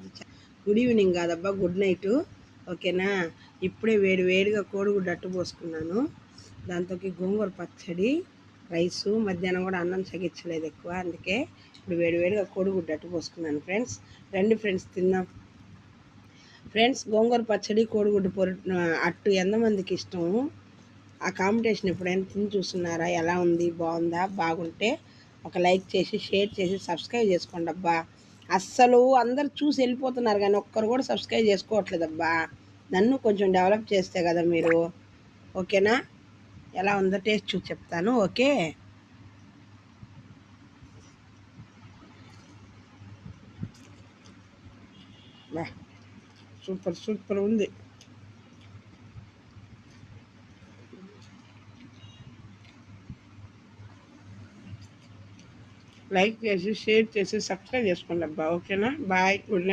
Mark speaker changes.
Speaker 1: అయితే good evening కాదబ్బా, good night. ఓకేనా. ఇప్పుడే వేడిగా కోడిగుడ్డు అట్టు పోసుకున్నాను. దాంతోకి గోంగూర పచ్చడి, రైసు. మధ్యాహ్నం కూడా అన్నం సగించలేదు ఎక్కువ, అందుకే ఇప్పుడు వేడిగా కోడిగుడ్డు అట్టు పోసుకున్నాను. ఫ్రెండ్స్ రండి ఫ్రెండ్స్, తిందాం. ఫ్రెండ్స్ గోంగూర పచ్చడి, కోడిగుడ్డు అట్టు ఎంతమందికి ఇష్టము? ఆ కాంపిటీషన్ ఎప్పుడైనా తిని చూస్తున్నారా? ఎలా ఉంది? బాగుందా? బాగుంటే ఒక లైక్ చేసి, షేర్ చేసి, సబ్స్క్రైబ్ చేసుకోండి అబ్బా. అస్సలు అందరు చూసి వెళ్ళిపోతున్నారు కానీ ఒక్కరు కూడా సబ్స్క్రైబ్ చేసుకోవట్లేదబ్బా. నన్ను కొంచెం డెవలప్ చేస్తే కదా మీరు. ఓకేనా. ఎలా ఉందో టేస్ట్ చూసి చెప్తాను. ఓకే. బా, సూపర్ ఉంది. లైక్ చేసి, షేర్ చేసి, సబ్స్క్రైబ్ చేసుకోండి అబ్బా. ఓకేనా. Bye, good night.